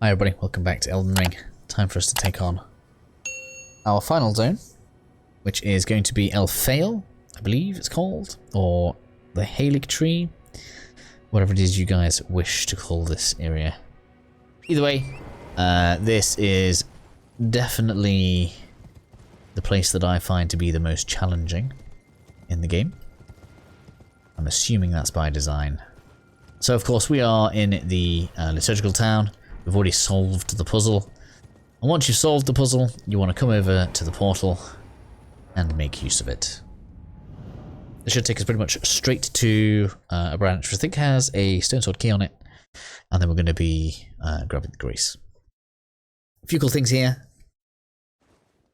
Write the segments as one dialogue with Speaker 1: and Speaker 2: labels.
Speaker 1: Hi everybody, welcome back to Elden Ring. Time for us to take on our final zone, which is going to be Elfale, I believe it's called, or the Haligtree, whatever it is you guys wish to call this area. Either way, this is definitely the place that I find to be the most challenging in the game. I'm assuming that's by design. So of course we are in the liturgical town. We've already solved the puzzle. And once you've solved the puzzle, you want to come over to the portal and make use of it. This should take us pretty much straight to a branch which I think has a stone sword key on it. And then we're going to be grabbing the grace. A few cool things here,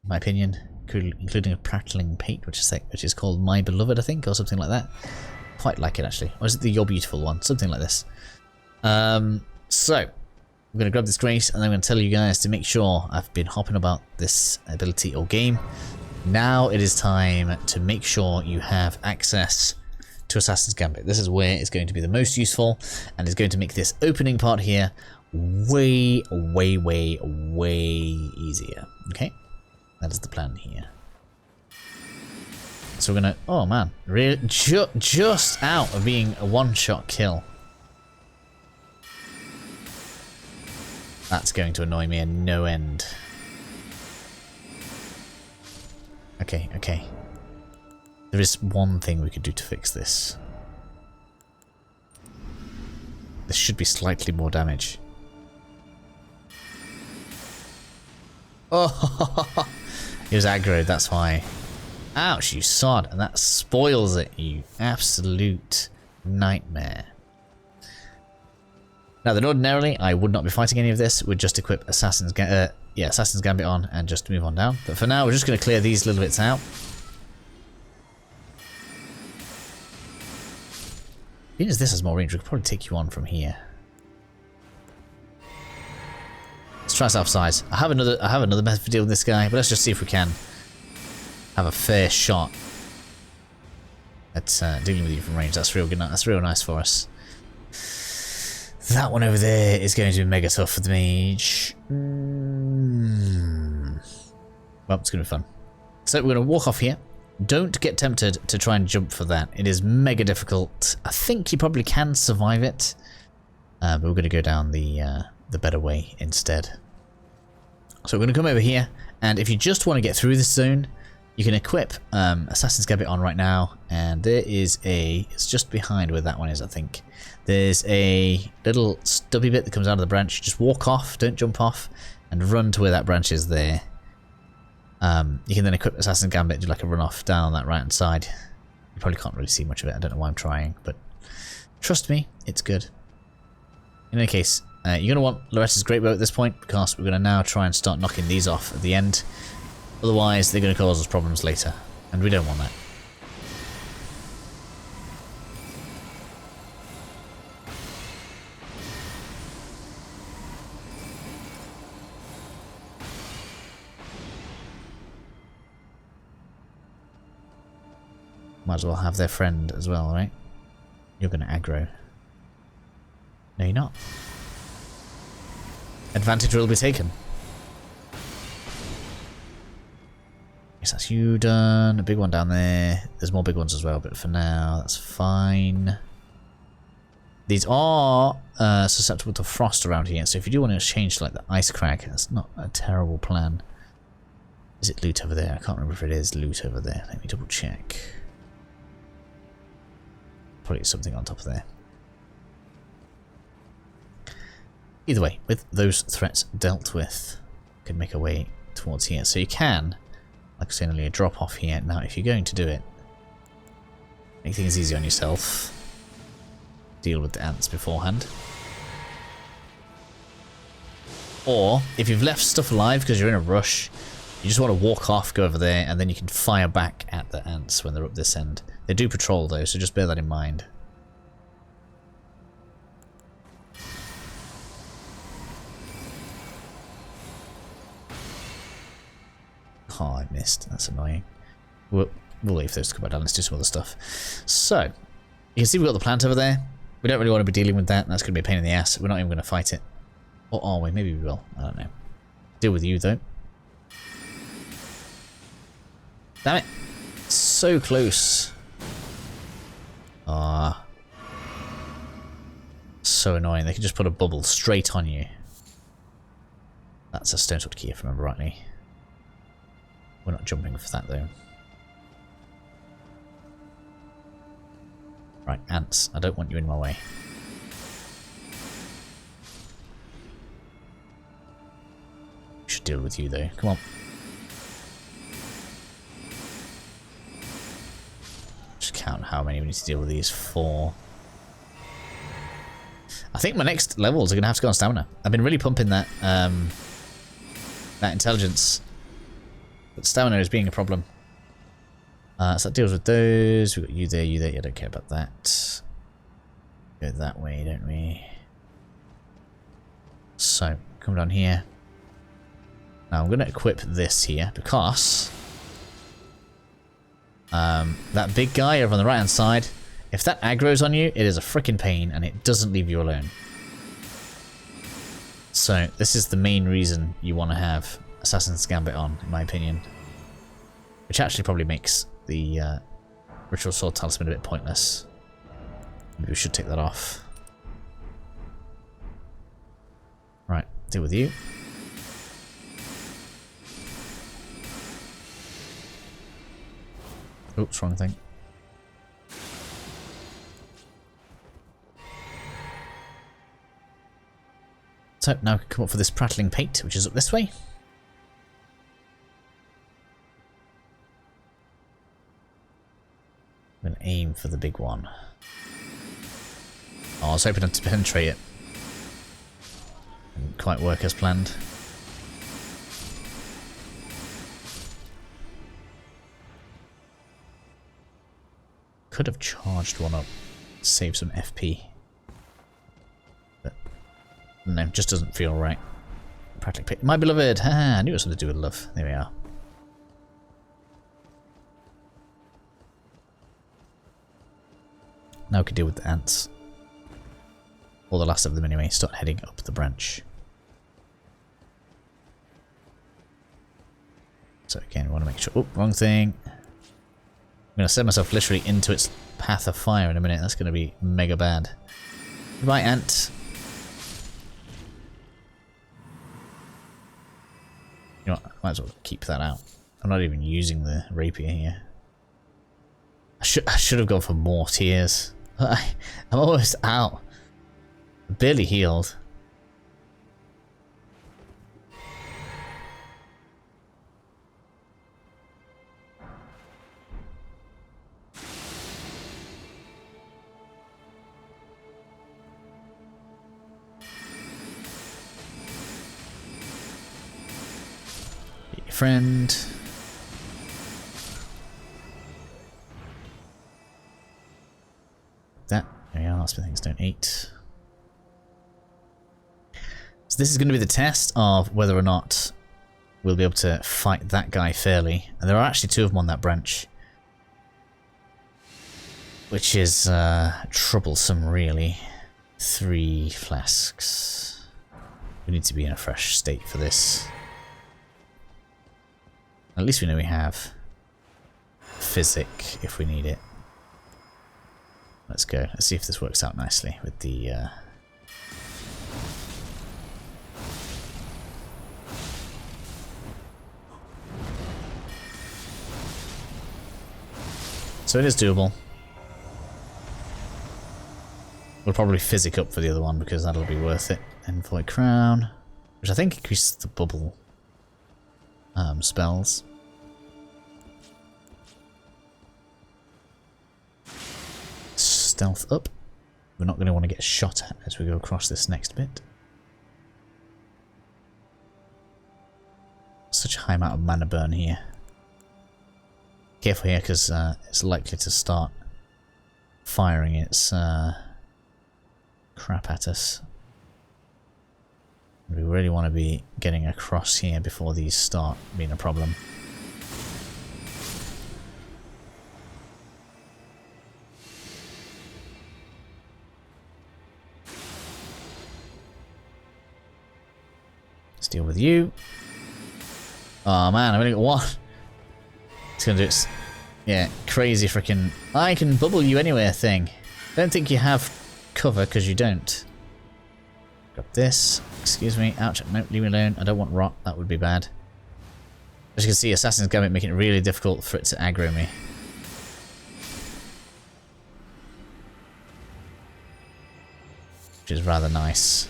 Speaker 1: in my opinion, including a prattling pate, which is called My Beloved, I think, or something like that. Quite like it, actually. Or is it the Your Beautiful one? Something like this. So, I'm going to grab this grace, and I'm going to tell you guys to make sure I've been hopping about this ability or game. Now it is time to make sure you have access to Assassin's Gambit. This is where it's going to be the most useful, and it's going to make this opening part here way easier. Okay? That is the plan here. So we're gonna, oh man, just out of being a one-shot kill. That's going to annoy me in no end. Okay. There is one thing we could do to fix this. This should be slightly more damage. Oh, he was aggroed, that's why. Ouch, you sod, and that spoils it, you absolute nightmare. Now then, ordinarily, I would not be fighting any of this. We'd just equip Assassin's Gambit on and just move on down. But for now, we're just going to clear these little bits out. Being as this has more range, we could probably take you on from here. Let's try this offsides. I have another method for dealing with this guy, but let's just see if we can have a fair shot at dealing with you from range. That's real good. That's real nice for us. That one over there is going to be mega tough for the mage. Well, it's going to be fun. So we're going to walk off here. Don't get tempted to try and jump for that. It is mega difficult. I think you probably can survive it. But we're going to go down the better way instead. So we're going to come over here. And if you just want to get through this zone, you can equip Assassin's Gambit on right now. And there is it's just behind where that one is, I think. There's a little stubby bit that comes out of the branch. Just walk off, don't jump off, and run to where that branch is there. You can then equip Assassin's Gambit, do like a run off down that right hand side. You probably can't really see much of it, I don't know why I'm trying, but trust me, it's good. In any case, you're going to want Loretta's Great Bow at this point, because we're going to now try and start knocking these off at the end. Otherwise, they're going to cause us problems later, and we don't want that. Might as well have their friend as well, right? You're going to aggro. No, you're not. Advantage will be taken. Yes, that's you done. A big one down there. There's more big ones as well, but for now, that's fine. These are susceptible to frost around here, so if you do want to change to like the ice crag, that's not a terrible plan. Is it loot over there? I can't remember if it is loot over there. Let me double check. Probably something on top of there. Either way, with those threats dealt with, you can make our way towards here. So you can, like I said earlier, drop off here. Now, if you're going to do it, make things easy on yourself. Deal with the ants beforehand. Or, if you've left stuff alive because you're in a rush, you just want to walk off, go over there, and then you can fire back at the ants when they're up this end. They do patrol though, so just bear that in mind. Oh, I missed. That's annoying. We'll leave those to come back down. Let's do some other stuff. So, you can see we've got the plant over there. We don't really want to be dealing with that. That's going to be a pain in the ass. We're not even going to fight it. Or are we? Maybe we will. I don't know. Deal with you, though. Damn it. So close. Ah. So annoying. They can just put a bubble straight on you. That's a stone sword key, if I remember rightly. We're not jumping for that, though. Right, ants. I don't want you in my way. We should deal with you, though. Come on. Just count how many we need to deal with these. 4. I think my next levels are going to have to go on stamina. I've been really pumping that that intelligence. But stamina is being a problem. So that deals with those. We've got you there, you there. I don't care about that. Go that way, don't we? So, come down here. Now I'm going to equip this here because that big guy over on the right hand side, if that aggro's on you, it is a freaking pain and it doesn't leave you alone. So this is the main reason you want to have Assassin's Gambit on, in my opinion. Which actually probably makes the Ritual Sword Talisman a bit pointless. Maybe we should take that off. Right, deal with you. Oops, wrong thing. So now we can come up for this prattling pate, which is up this way. I'm going to aim for the big one. Oh, I was hoping to penetrate it. Didn't quite work as planned. Could have charged one up, save some FP. But no, just doesn't feel right. Prattling pate. My beloved! Haha, I knew it was something to do with love. There we are. Now we can deal with the ants. Or the last of them anyway. Start heading up the branch. So again, we want to make sure... Oh, wrong thing. I'm going to send myself literally into its path of fire in a minute. That's going to be mega bad. Goodbye, ant. You know what? I might as well keep that out. I'm not even using the rapier here. I should have gone for more tears. I'm almost out. Barely healed. Your friend. That. There we are. That's where things don't eat. So this is going to be the test of whether or not we'll be able to fight that guy fairly. And there are actually 2 of them on that branch. Which is troublesome, really. 3 flasks. We need to be in a fresh state for this. At least we know we have physic if we need it. Let's go. Let's see if this works out nicely with the... So it is doable. We'll probably physic up for the other one because that'll be worth it. Envoy Crown, which I think increases the bubble spells. Stealth up. We're not going to want to get shot at as we go across this next bit. Such a high amount of mana burn here. Careful here because it's likely to start firing its crap at us. We really want to be getting across here before these start being a problem. Let's deal with you. Oh man, I've only got one. It's gonna do its, yeah, crazy freaking I can bubble you anywhere thing. Don't think you have cover because you don't. Grab this. Excuse me. Ouch. No, leave me alone. I don't want rot. That would be bad. As you can see, Assassin's Gambit making it really difficult for it to aggro me. Which is rather nice.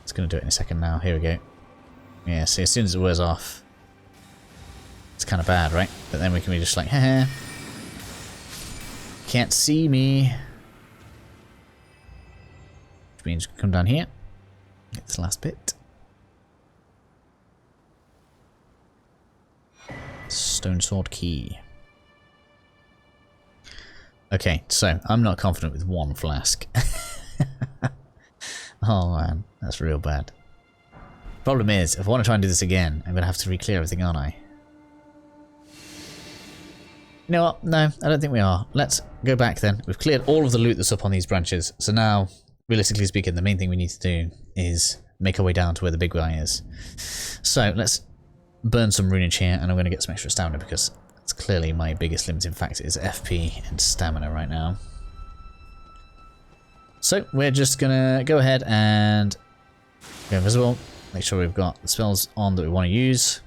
Speaker 1: It's going to do it in a second now. Here we go. Yeah, see, as soon as it wears off, it's kind of bad, right? But then we can be just like, haha. Can't see me. Which means we can come down here. Get this last bit. Stone sword key. Okay, so I'm not confident with one flask. Oh man, that's real bad. Problem is, if I want to try and do this again, I'm going to have to re-clear everything, aren't I? You know what? No, I don't think we are. Let's go back then. We've cleared all of the loot that's up on these branches. So now, realistically speaking, the main thing we need to do is make our way down to where the big guy is. So let's burn some runage here, and I'm going to get some extra stamina because it's clearly my biggest limiting factor is FP and stamina right now. So we're just going to go ahead and go invisible. Make sure we've got the spells on that we want to use.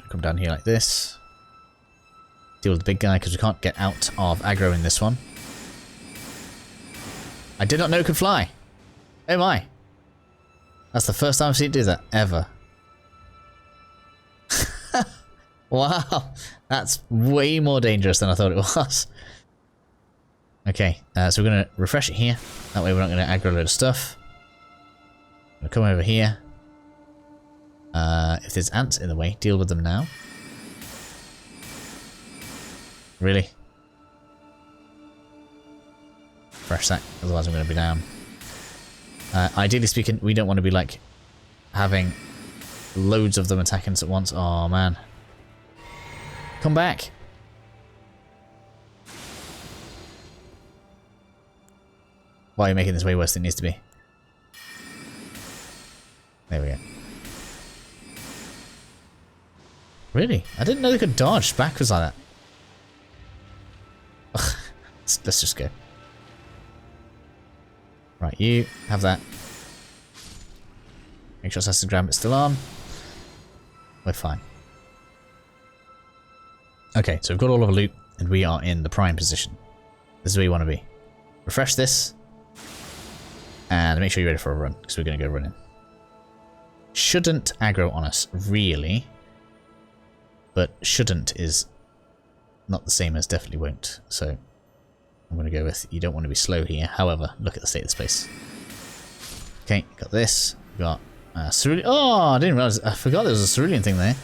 Speaker 1: Come down here like this. Deal with the big guy because we can't get out of aggro in this one. I did not know it could fly. Oh my. That's the first time I've seen it do that, ever. Wow. That's way more dangerous than I thought it was. Okay, so we're going to refresh it here. That way we're not going to aggro a load of stuff. I'm going to come over here. If there's ants in the way, deal with them now. Really? Refresh that, otherwise I'm going to be down. Ideally speaking, we don't want to be like having loads of them attacking us at once. Oh man. Come back. Why are you making this way worse than it needs to be? There we go. Really? I didn't know they could dodge backwards like that. Ugh. Let's just go. Right, you have that. Make sure Assassin's Gambit's still on. We're fine. Okay, so we've got all of our loot, and we are in the prime position. This is where you want to be. Refresh this. And make sure you're ready for a run, because we're going to go running. Shouldn't aggro on us, really. But shouldn't is not the same as definitely won't. So I'm going to go with you don't want to be slow here. However, look at the state of the space. Okay, got this. Got cerulean. Oh, I didn't realize. I forgot there was a cerulean thing there.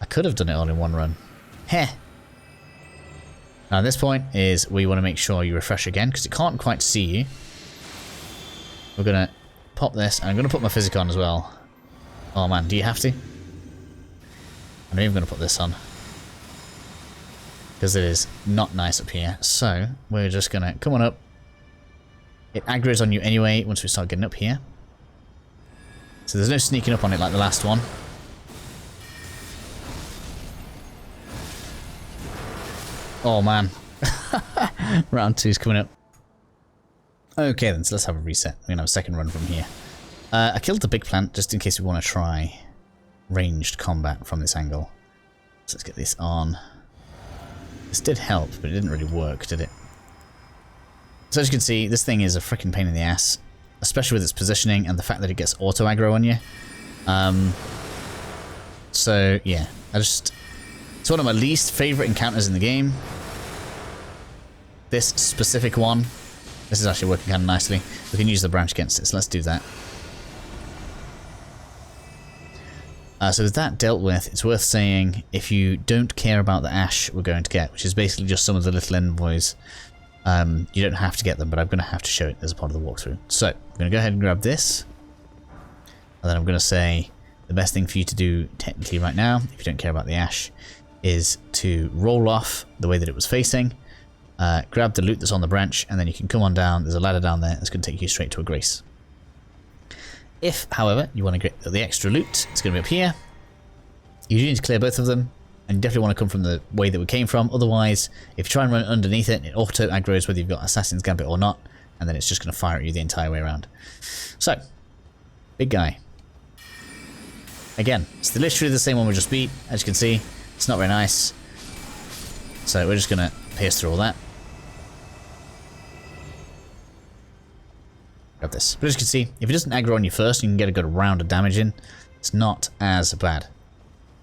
Speaker 1: I could have done it all in one run. Heh. Now, at this point is we want to make sure you refresh again because it can't quite see you. We're going to pop this, and I'm going to put my physic on as well. Oh man, do you have to? I'm not even going to put this on. Because it is not nice up here. So, we're just going to come on up. It aggroes on you anyway once we start getting up here. So there's no sneaking up on it like the last one. Oh man. Round 2's coming up. Okay then, so let's have a reset. We're going to have a second run from here. I killed the big plant just in case we want to try ranged combat from this angle. So let's get this on. This did help, but it didn't really work, did it? So as you can see, this thing is a freaking pain in the ass. Especially with its positioning and the fact that it gets auto aggro on you. So yeah, it's one of my least favourite encounters in the game. This specific one. This is actually working kind of nicely. We can use the branch against it, so let's do that. So with that dealt with, it's worth saying if you don't care about the ash we're going to get, which is basically just some of the little envoys, you don't have to get them, but I'm going to have to show it as a part of the walkthrough. So I'm going to go ahead and grab this, and then I'm going to say the best thing for you to do technically right now, if you don't care about the ash, is to roll off the way that it was facing, grab the loot that's on the branch, and then you can come on down. There's a ladder down there that's going to take you straight to a grace. If, however, you want to get the extra loot, it's going to be up here. You do need to clear both of them, and you definitely want to come from the way that we came from. Otherwise, if you try and run underneath it, it auto aggroes whether you've got Assassin's Gambit or not, and then it's just going to fire at you the entire way around. So, big guy. Again, it's literally the same one we just beat. As you can see, it's not very nice. So we're just going to pierce through all that. Grab this. But as you can see, if it doesn't aggro on you first, you can get a good round of damage in. It's not as bad.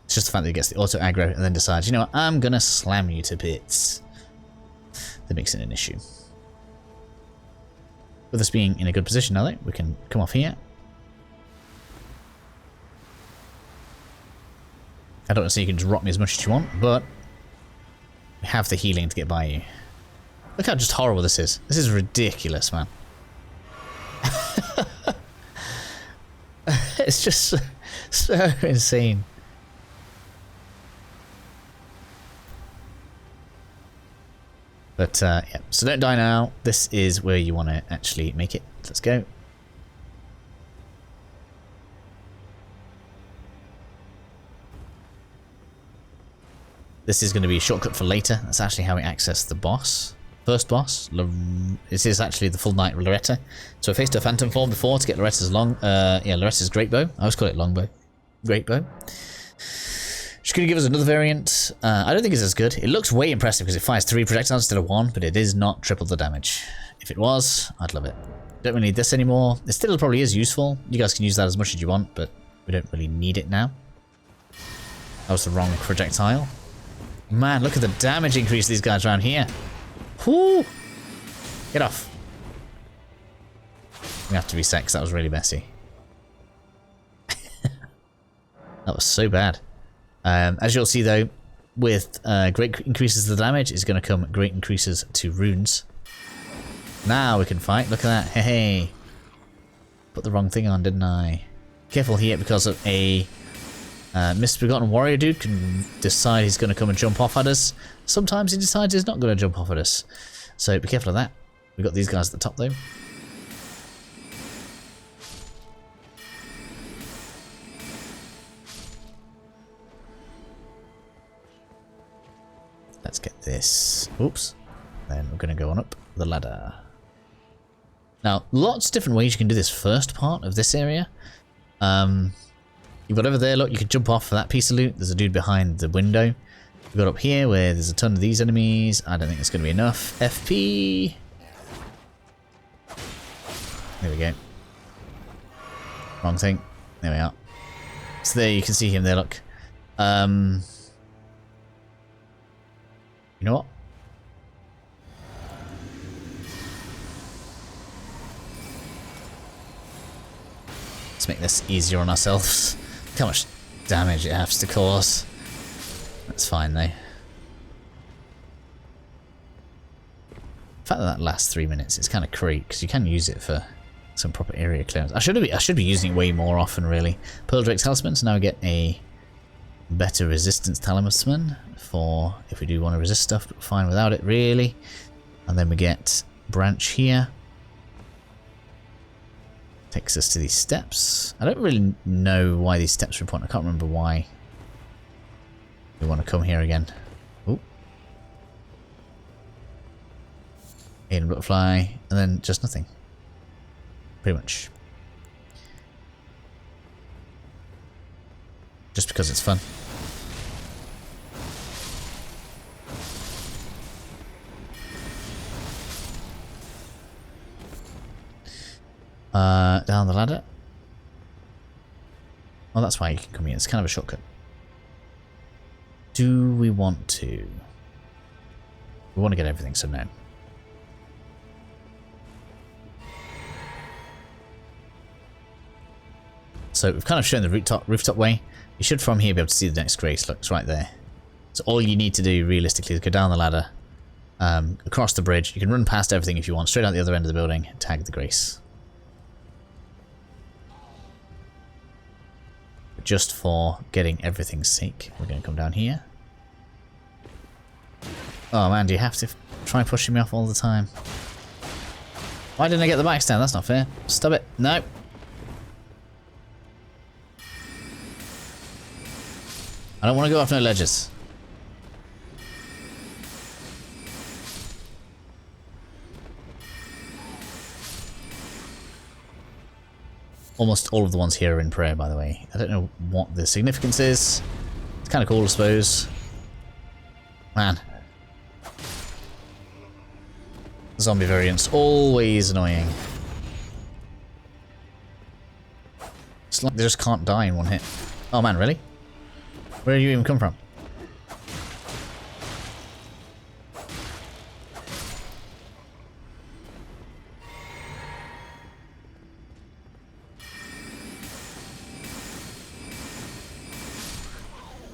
Speaker 1: It's just the fact that it gets the auto aggro and then decides, you know what, I'm going to slam you to bits. That makes it an issue. With us being in a good position now, though, we can come off here. I don't know, so you can just rock me as much as you want, but we have the healing to get by you. Look how just horrible this is. This is ridiculous, man. It's just so insane. But yeah, so don't die now. This is where you want to actually make it. Let's go. This is going to be a shortcut for later. That's actually how we access the boss. First boss. This is actually the full knight Loretta. So I faced a phantom form before to get Loretta's Loretta's great bow. I always call it longbow. Great bow. She's going to give us another variant. I don't think it's as good. It looks way impressive because it fires 3 projectiles instead of 1, but it is not triple the damage. If it was, I'd love it. Don't really need this anymore. It still probably is useful. You guys can use that as much as you want, but we don't really need it now. That was the wrong projectile. Man, look at the damage increase these guys around here. Whoo! Get off. We have to reset because that was really messy. That was so bad. As you'll see though, with great increases to the damage is going to come great increases to runes. Now we can fight. Look at that. Hey, hey. Put the wrong thing on, didn't I? Careful here because of a misbegotten warrior dude can decide he's going to come and jump off at us. Sometimes he decides he's not going to jump off at us. So be careful of that. We've got these guys at the top though. Let's get this. Oops. Then we're going to go on up the ladder. Now, lots of different ways you can do this first part of this area. You've got over there, look, you can jump off for that piece of loot. There's a dude behind the window. We've got up here where there's a ton of these enemies. I don't think it's going to be enough. FP. There we go. Wrong thing. There we are. So there you can see him there, look. You know what? Let's make this easier on ourselves. Look how much damage it has to cause. That's fine though. The fact that that lasts 3 minutes is kind of creep because you can use it for some proper area clearance. I should be using it way more often really. Pearl Drake's Talisman, so now we get a better resistance talisman for if we do want to resist stuff, but we're fine without it really. And then we get branch here. Takes us to these steps. I don't really know why these steps are important. I can't remember why we want to come here again. Oh. Alien butterfly, and then just nothing. Pretty much. Just because it's fun. Down the ladder. Well, that's why you can come here. It's kind of a shortcut. Do we want to? We want to get everything, so no. So we've kind of shown the rooftop way. You should from here be able to see the next grace. Look, it's right there. So all you need to do realistically is go down the ladder, across the bridge. You can run past everything if you want, straight out the other end of the building, tag the grace. Just for getting everything's sake, we're going to come down here. Oh man, do you have to try pushing me off all the time? Why didn't I get the backstand? That's not fair. Stop it. No. I don't want to go off no ledges. Almost all of the ones here are in prayer, by the way. I don't know what the significance is. It's kind of cool, I suppose. Man. Zombie variants, always annoying. It's like they just can't die in one hit. Oh man, really? Where do you even come from?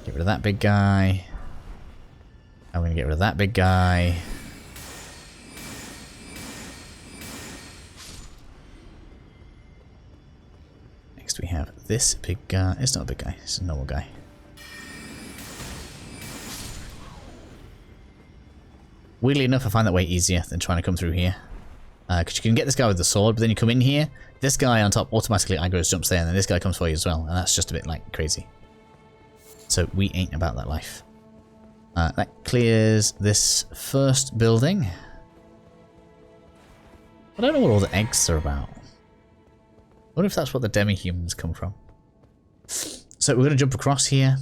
Speaker 1: Get rid of that big guy. I'm gonna get rid of that big guy. Next we have this big guy. It's not a big guy, it's a normal guy. Weirdly enough, I find that way easier than trying to come through here. Because you can get this guy with the sword, but then you come in here, this guy on top automatically aggroes, jumps there, and then this guy comes for you as well. And that's just a bit like crazy. So we ain't about that life. That clears this first building. I don't know what all the eggs are about. I wonder if that's what the demi-humans come from. So we're going to jump across here.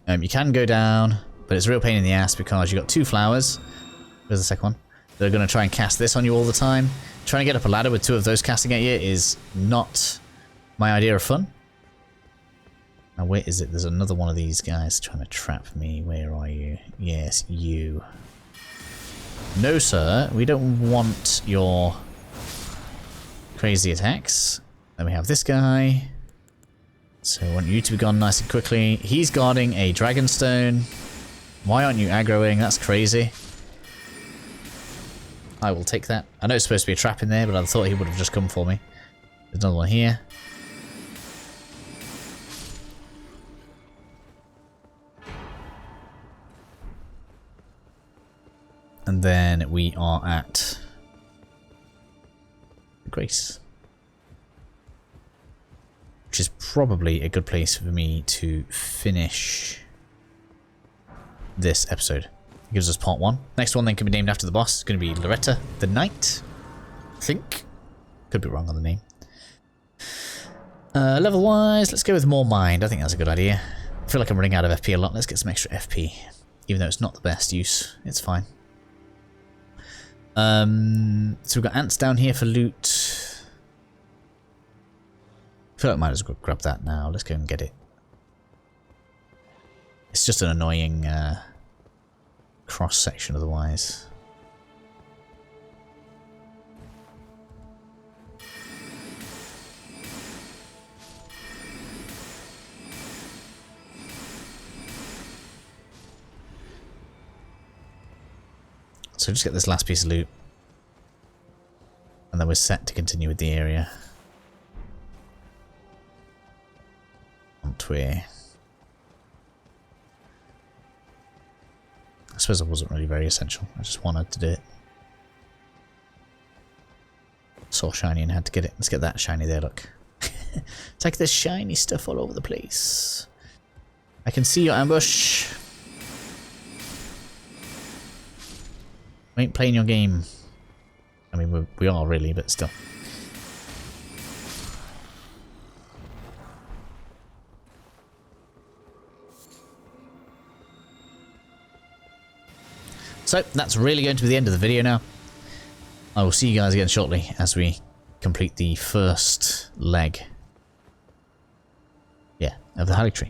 Speaker 1: You can go down, but it's a real pain in the ass because you've got two flowers. There's the second one. They're going to try and cast this on you all the time. Trying to get up a ladder with two of those casting at you is not my idea of fun. Now where is it? There's another one of these guys trying to trap me. Where are you? Yes, you. No, sir. We don't want your crazy attacks. Then we have this guy. So I want you to be gone nice and quickly. He's guarding a dragonstone. Why aren't you aggroing? That's crazy. I will take that. I know it's supposed to be a trap in there, but I thought he would have just come for me. There's another one here. And then we are at Grace. Which is probably a good place for me to finish this episode. It gives us part 1. Next one then can be named after the boss. It's going to be Loretta the Knight. I think. Could be wrong on the name. Level wise, let's go with more mind. I think that's a good idea. I feel like I'm running out of FP a lot. Let's get some extra FP. Even though it's not the best use. It's fine. So we've got ants down here for loot. I feel like I might as well grab that now. Let's go and get it. It's just an annoying cross section otherwise. So just get this last piece of loot. And then we're set to continue with the area. Aren't we? I suppose it wasn't really very essential. I just wanted to do it. Saw shiny and had to get it. Let's get that shiny there, look. It's like there's shiny stuff all over the place. I can see your ambush. We ain't playing your game. I mean, we are really, but still. So, that's really going to be the end of the video now. I will see you guys again shortly as we complete the first leg. Yeah, of the Haligtree.